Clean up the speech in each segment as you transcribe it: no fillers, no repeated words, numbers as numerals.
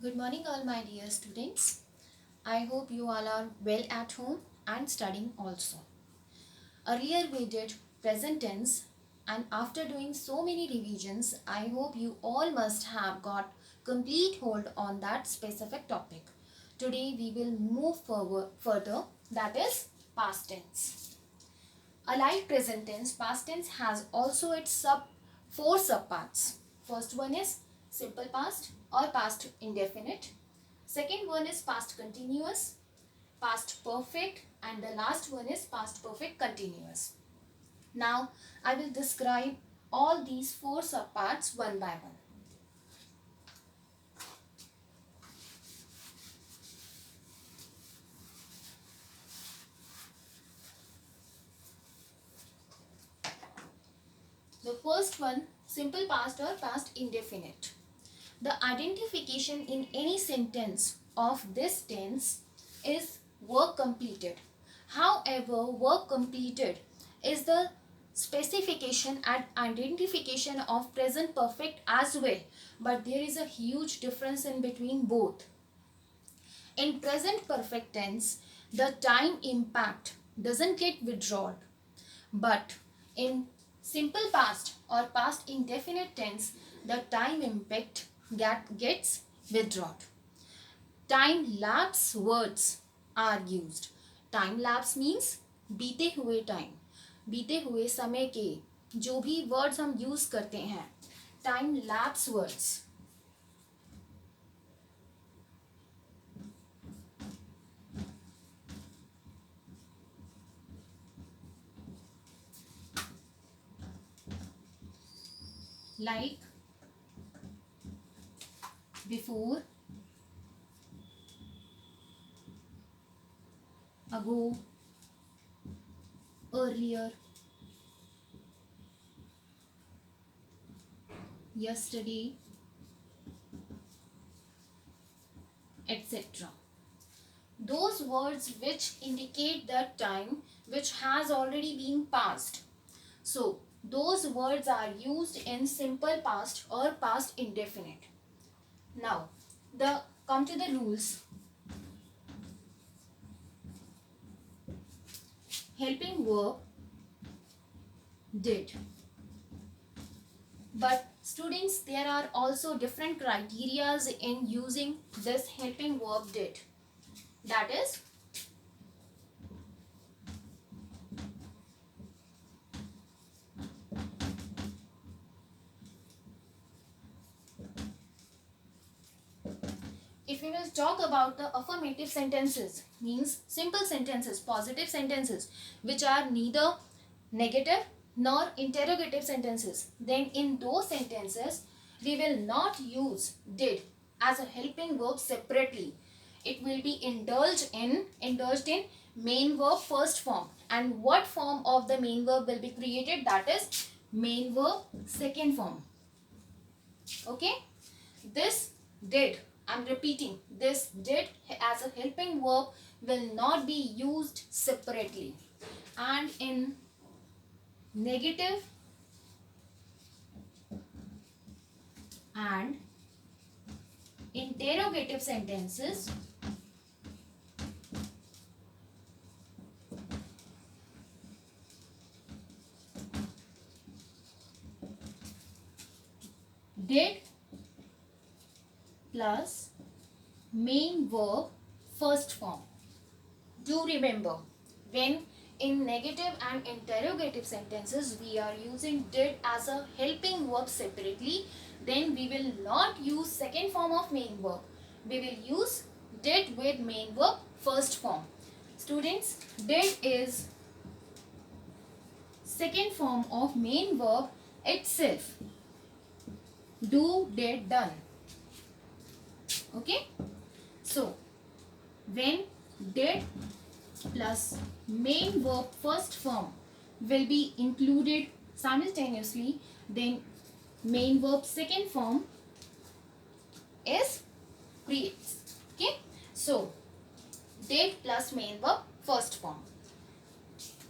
Good morning, all my dear students. I hope you all are well at home and studying also. Earlier we did present tense, and after doing so many revisions, I hope you all must have got complete hold on that specific topic. Today we will move further, that is past tense. Alike present tense, past tense has also its four subparts. First one is simple past or past indefinite. Second one is past continuous, past perfect, and the last one is past perfect continuous. Now I will describe all these four subparts one by one. The first one, simple past or past indefinite. The identification in any sentence of this tense is work completed. However, work completed is the specification and identification of present perfect as well, but there is a huge difference in between both. In present perfect tense, the time impact doesn't get withdrawn, but in simple past or past indefinite tense, the time impact gets withdrawn. Time lapse words are used. Time lapse means बीते हुए time, बीते हुए समय के जो भी words हम use करते हैं, time lapse words. Like before, ago, earlier, yesterday, etc. Those words which indicate the time which has already been passed. So those words are used in simple past or past indefinite. Now come to the rules. Helping verb did. But students, there are also different criterias in using this helping verb did. That is, if we will talk about the affirmative sentences, means simple sentences, positive sentences, which are neither negative nor interrogative sentences, then in those sentences we will not use did as a helping verb separately. It will be indulged in main verb first form. And what form of the main verb will be created? That is main verb second form. Okay, this did, I'm repeating, this did as a helping verb will not be used separately. And in negative and interrogative sentences, did plus main verb first form. Do remember, when in negative and interrogative sentences we are using did as a helping verb separately, then we will not use second form of main verb. We will use did with main verb first form. Students, did is second form of main verb itself. Do, did, done. Okay, so when did plus main verb first form will be included simultaneously, then main verb second form is creates. Okay, so did plus main verb first form.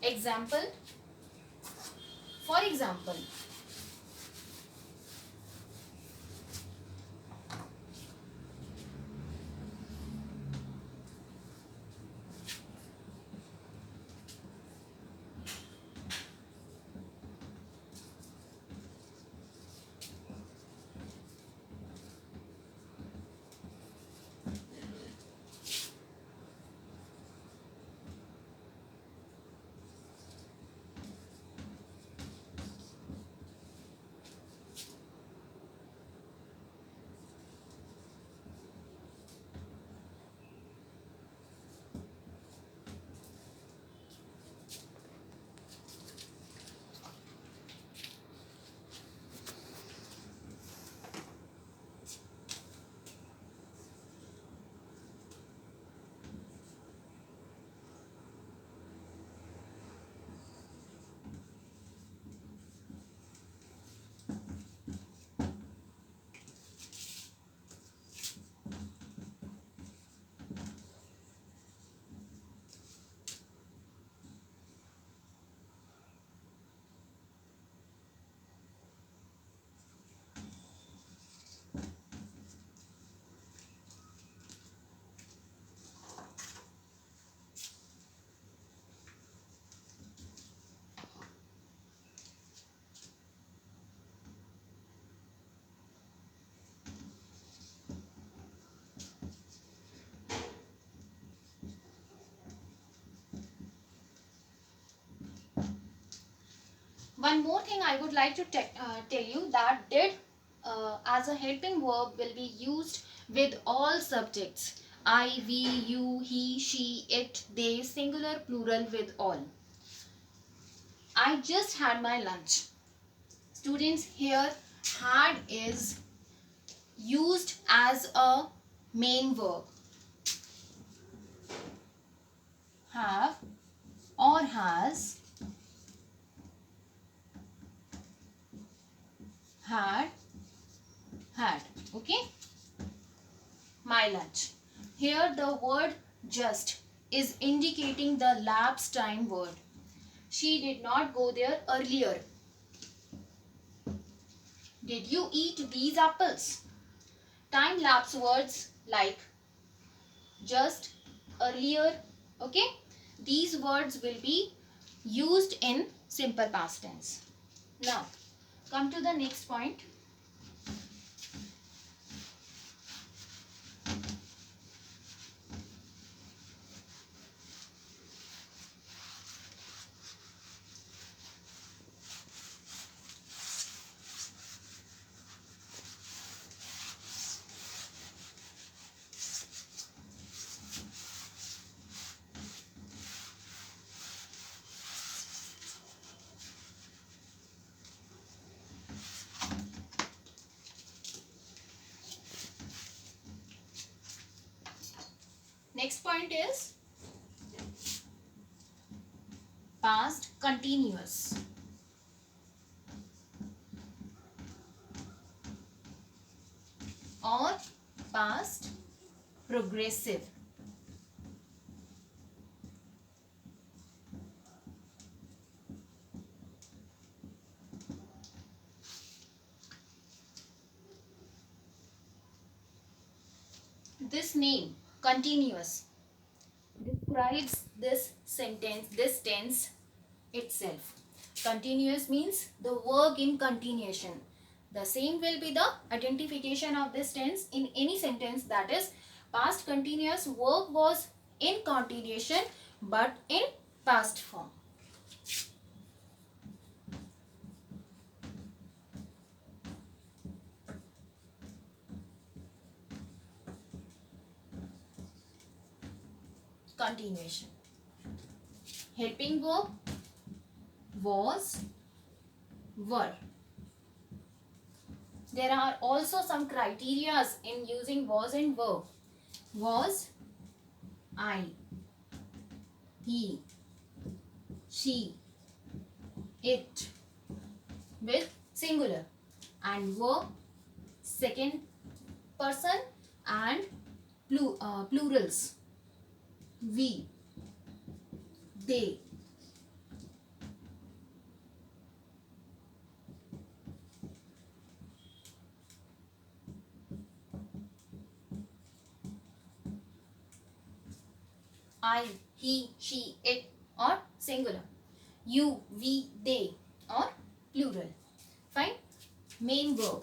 Example, for example, One more thing I would like to tell you that did as a helping verb will be used with all subjects. I, we, you, he, she, it, they, singular, plural, with all. I just had my lunch. Students, here had is used as a main verb. Have or has, had, had. Okay? My lunch. Here the word just is indicating the lapse time word. She did not go there earlier. Did you eat these apples? Time lapse words like just, earlier, okay? These words will be used in simple past tense. Now, come to the next point. Next point is past continuous. Or past progressive. This name, continuous, describes this sentence, this tense itself. Continuous means the work in continuation. The same will be the identification of this tense in any sentence, that is past continuous, work was in continuation but in past form. Continuation. Helping verb was, were. There are also some criteria in using was and were. Was, I, he, she, it, with singular, and were second person and plurals. We, they. I, he, she, it, or singular. You, we, they, or plural. Fine. Main verb.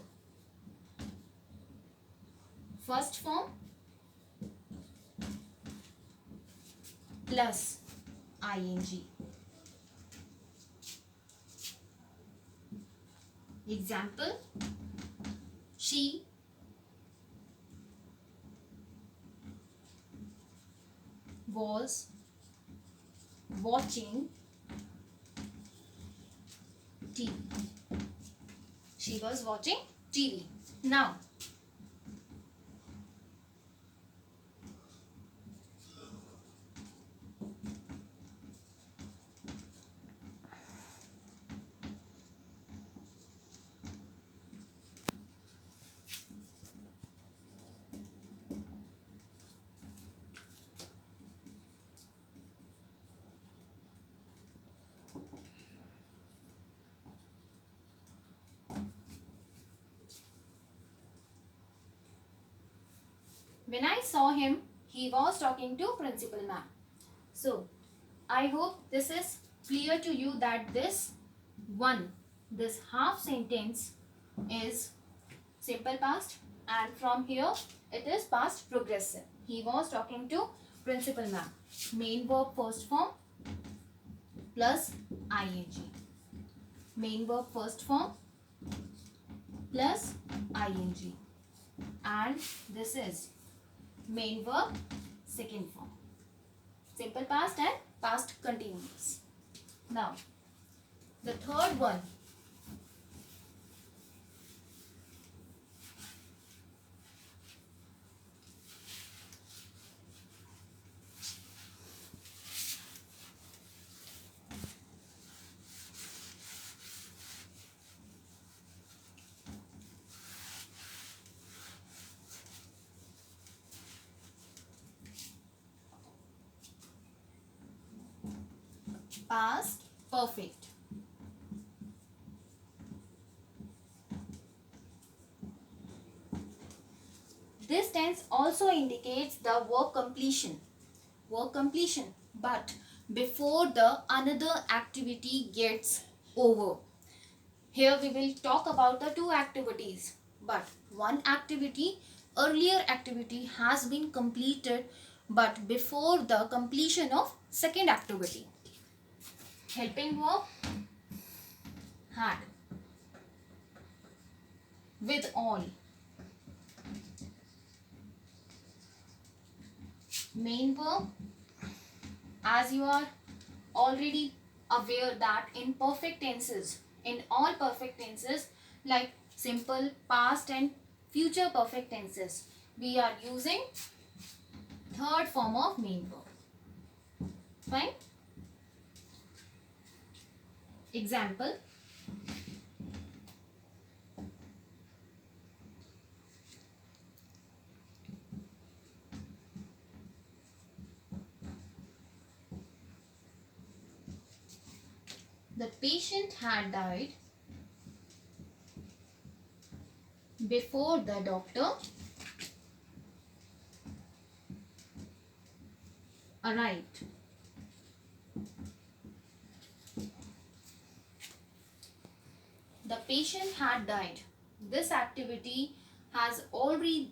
First form plus ing. Example, she was watching TV. She was watching TV. Now, when I saw him, he was talking to principal ma'am. So, I hope this is clear to you that this half sentence is simple past, and from here it is past progressive. He was talking to principal ma'am. Main verb first form plus ing. main verb first form plus ing, and this is main verb second form, simple past and past continuous. Now the third one, past perfect. This tense also indicates the work completion, but before the another activity gets over. Here we will talk about the two activities, but one activity, earlier activity has been completed, but before the completion of second activity. Helping verb had, with all, main verb, as you are already aware that in perfect tenses, in all perfect tenses like simple, past and future perfect tenses, we are using third form of main verb. Fine. Example, the patient had died before the doctor arrived. The patient had died. This activity has already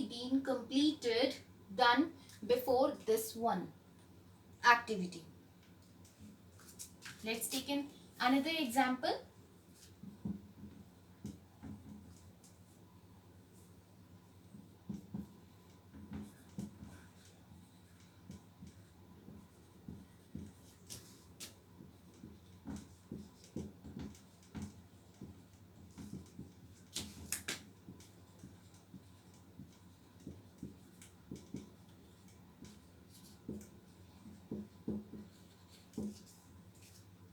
been completed, done before this one activity. Let's take in another example.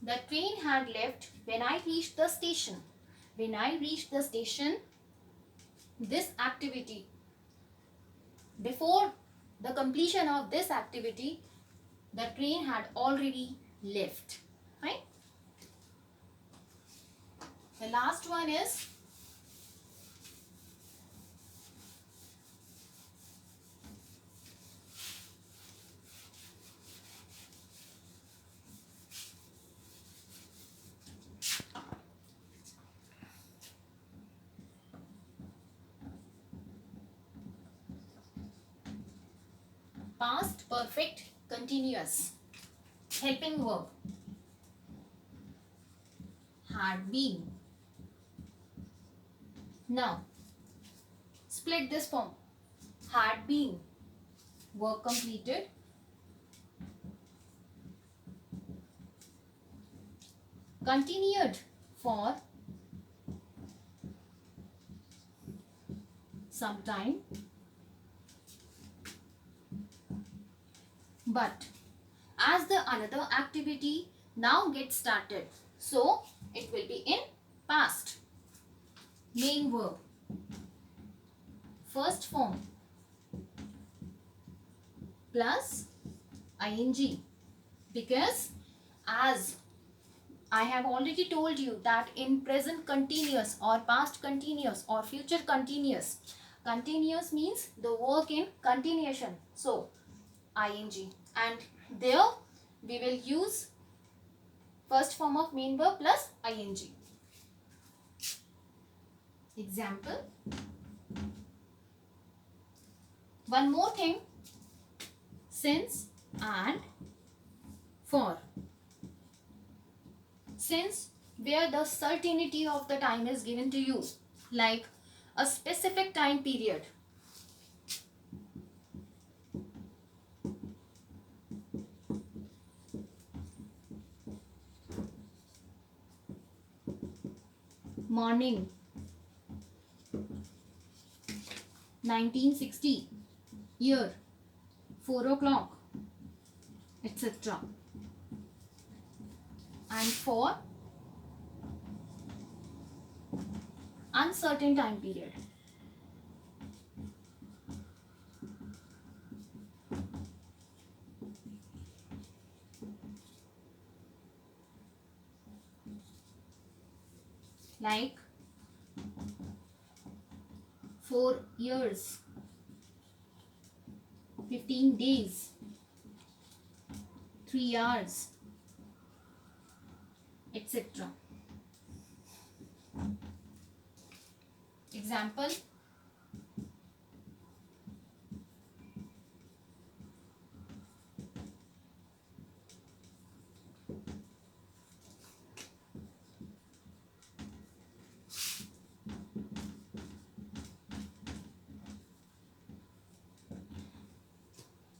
The train had left when I reached the station. When I reached the station, this activity, before the completion of this activity, the train had already left. Right? The last one is past perfect continuous. Helping verb had been. Now split this form. Had been, work completed. Continued for some time, but as the another activity now gets started, so it will be in past. Main verb first form plus ing, because as I have already told you that in present continuous or past continuous or future continuous, continuous means the work in continuation, so ing, and there we will use first form of main verb plus ing. Example, one more thing, since and for. Since where the certainty of the time is given to you, like a specific time period. Morning 1960, year 4 o'clock, etc. And for uncertain time period, like 4 years, 15 days, 3 hours, etc. Example,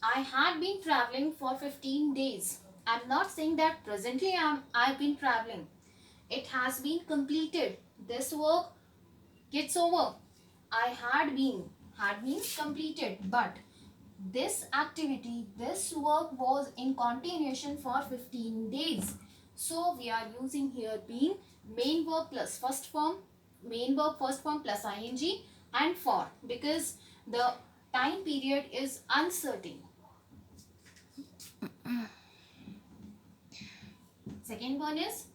I had been traveling for 15 days. I'm not saying that presently I've been traveling. It has been completed. This work gets over. I had been completed, but this activity, this work was in continuation for 15 days. So we are using here being main verb plus first form, main verb first form plus ing and for, because the time period is uncertain. Second one is